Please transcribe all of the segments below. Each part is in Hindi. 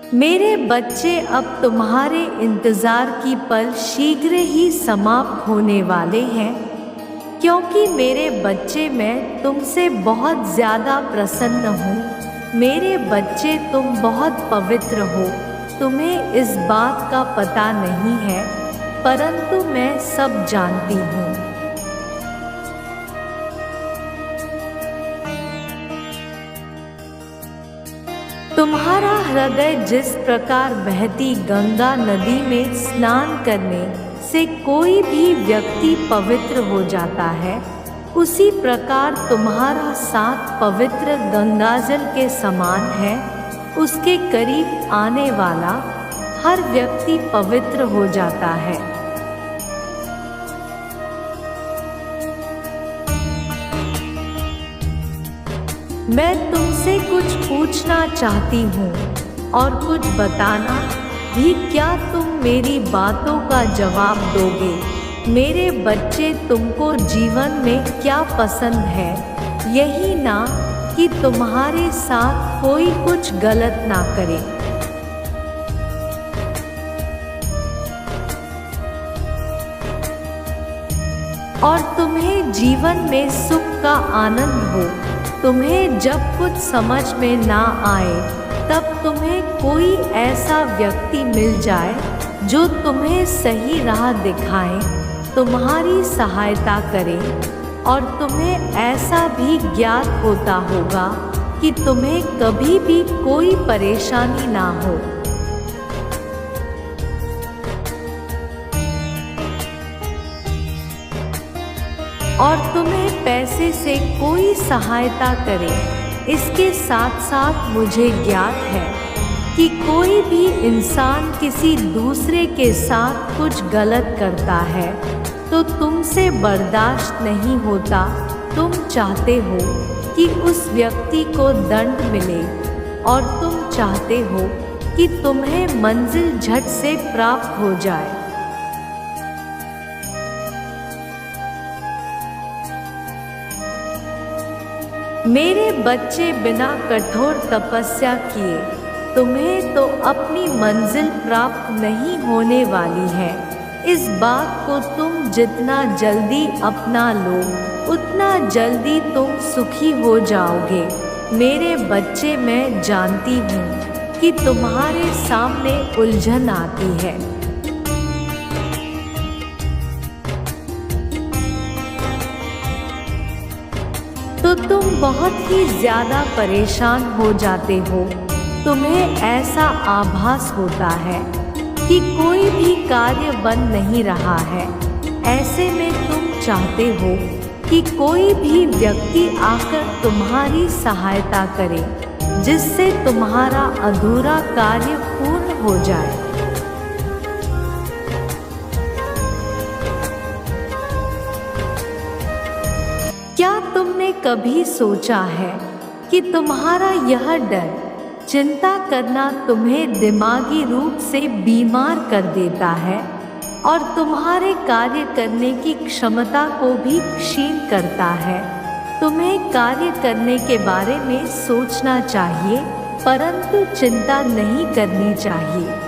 मेरे बच्चे, अब तुम्हारे इंतज़ार की पल शीघ्र ही समाप्त होने वाले हैं, क्योंकि मेरे बच्चे मैं तुमसे बहुत ज़्यादा प्रसन्न हूँ। मेरे बच्चे, तुम बहुत पवित्र हो। तुम्हें इस बात का पता नहीं है, परंतु मैं सब जानती हूँ। तुम्हारा हृदय जिस प्रकार बहती गंगा नदी में स्नान करने से कोई भी व्यक्ति पवित्र हो जाता है, उसी प्रकार तुम्हारा साथ पवित्र गंगाजल के समान है। उसके करीब आने वाला हर व्यक्ति पवित्र हो जाता है। मैं तुमसे कुछ पूछना चाहती हूँ और कुछ बताना भी। क्या तुम मेरी बातों का जवाब दोगे? मेरे बच्चे, तुमको जीवन में क्या पसंद है? यही ना कि तुम्हारे साथ कोई कुछ गलत ना करे। और तुम्हें जीवन में सुख का आनंद हो। तुम्हें जब कुछ समझ में ना आए, तब तुम्हें कोई ऐसा व्यक्ति मिल जाए जो तुम्हें सही राह दिखाए, तुम्हारी सहायता करे, और तुम्हें ऐसा भी ज्ञात होता होगा कि तुम्हें कभी भी कोई परेशानी ना हो। और तुम्हें पैसे से कोई सहायता करे। इसके साथ साथ मुझे ज्ञात है कि कोई भी इंसान किसी दूसरे के साथ कुछ गलत करता है तो तुमसे बर्दाश्त नहीं होता। तुम चाहते हो कि उस व्यक्ति को दंड मिले, और तुम चाहते हो कि तुम्हें मंजिल झट से प्राप्त हो जाए। मेरे बच्चे, बिना कठोर तपस्या किए तुम्हें तो अपनी मंजिल प्राप्त नहीं होने वाली है। इस बात को तुम जितना जल्दी अपना लो, उतना जल्दी तुम सुखी हो जाओगे। मेरे बच्चे, मैं जानती हूँ कि तुम्हारे सामने उलझन आती है। तो तुम बहुत ही ज़्यादा परेशान हो जाते हो। तुम्हें ऐसा आभास होता है कि कोई भी कार्य बन नहीं रहा है। ऐसे में तुम चाहते हो कि कोई भी व्यक्ति आकर तुम्हारी सहायता करे, जिससे तुम्हारा अधूरा कार्य पूर्ण हो जाए। क्या तुमने कभी सोचा है कि तुम्हारा यह डर, चिंता करना तुम्हें दिमागी रूप से बीमार कर देता है और तुम्हारे कार्य करने की क्षमता को भी क्षीण करता है? तुम्हें कार्य करने के बारे में सोचना चाहिए, परंतु चिंता नहीं करनी चाहिए।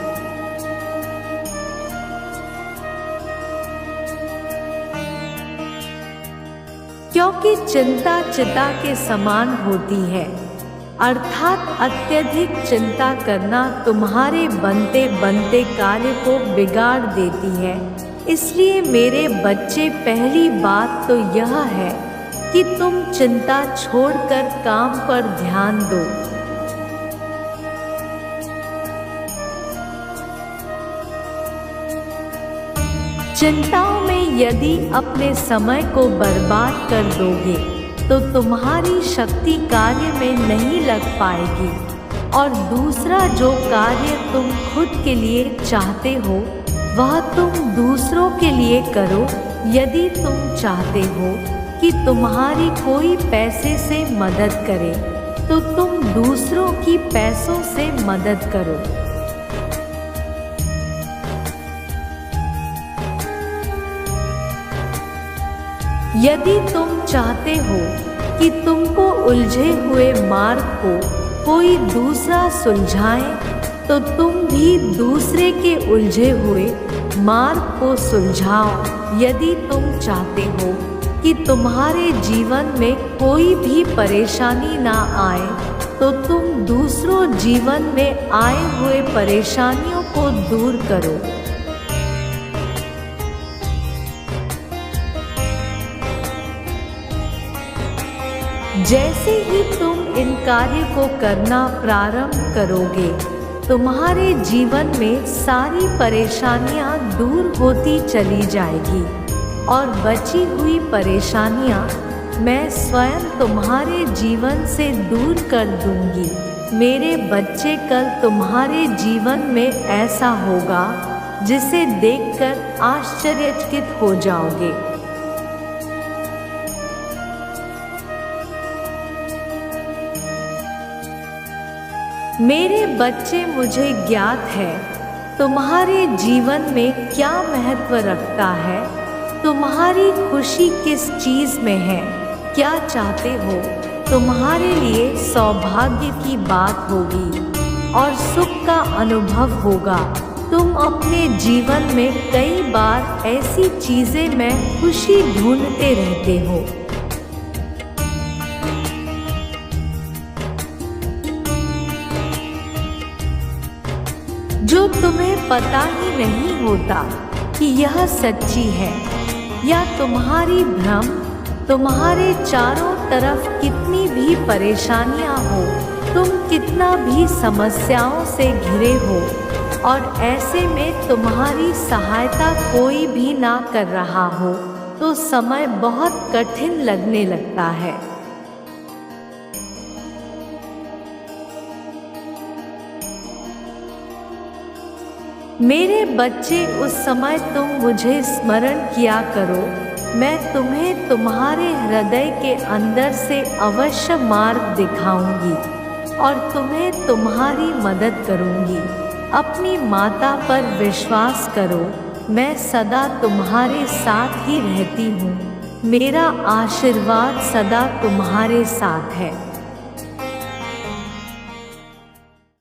क्योंकि चिंता चिता के समान होती है, अर्थात अत्यधिक चिंता करना तुम्हारे बनते बनते कार्य को बिगाड़ देती है। इसलिए मेरे बच्चे, पहली बात तो यह है कि तुम चिंता छोड़कर काम पर ध्यान दो। चिंताओं में यदि अपने समय को बर्बाद कर दोगे तो तुम्हारी शक्ति कार्य में नहीं लग पाएगी, और दूसरा जो कार्य तुम खुद के लिए चाहते हो वह तुम दूसरों के लिए करो। यदि तुम चाहते हो कि तुम्हारी कोई पैसे से मदद करे, तो तुम दूसरों की पैसों से मदद करो। यदि तुम चाहते हो कि तुमको उलझे हुए मार्ग को कोई दूसरा सुलझाए, तो तुम भी दूसरे के उलझे हुए मार्ग को सुलझाओ। यदि तुम चाहते हो कि तुम्हारे जीवन में कोई भी परेशानी ना आए, तो तुम दूसरों जीवन में आए हुए परेशानियों को दूर करो। जैसे ही तुम इन कार्य को करना प्रारंभ करोगे, तुम्हारे जीवन में सारी परेशानियां दूर होती चली जाएगी और बची हुई परेशानियां मैं स्वयं तुम्हारे जीवन से दूर कर दूंगी। मेरे बच्चे, कल तुम्हारे जीवन में ऐसा होगा जिसे देखकर आश्चर्यचकित हो जाओगे। मेरे बच्चे, मुझे ज्ञात है तुम्हारे जीवन में क्या महत्व रखता है, तुम्हारी खुशी किस चीज़ में है, क्या चाहते हो। तुम्हारे लिए सौभाग्य की बात होगी और सुख का अनुभव होगा। तुम अपने जीवन में कई बार ऐसी चीज़ें में खुशी ढूंढते रहते हो जो तुम्हें पता ही नहीं होता कि यह सच्ची है या तुम्हारी भ्रम। तुम्हारे चारों तरफ कितनी भी परेशानियां हो, तुम कितना भी समस्याओं से घिरे हो और ऐसे में तुम्हारी सहायता कोई भी ना कर रहा हो, तो समय बहुत कठिन लगने लगता है। मेरे बच्चे, उस समय तुम मुझे स्मरण किया करो। मैं तुम्हें तुम्हारे हृदय के अंदर से अवश्य मार्ग दिखाऊंगी और तुम्हें तुम्हारी मदद करूंगी। अपनी माता पर विश्वास करो, मैं सदा तुम्हारे साथ ही रहती हूँ। मेरा आशीर्वाद सदा तुम्हारे साथ है।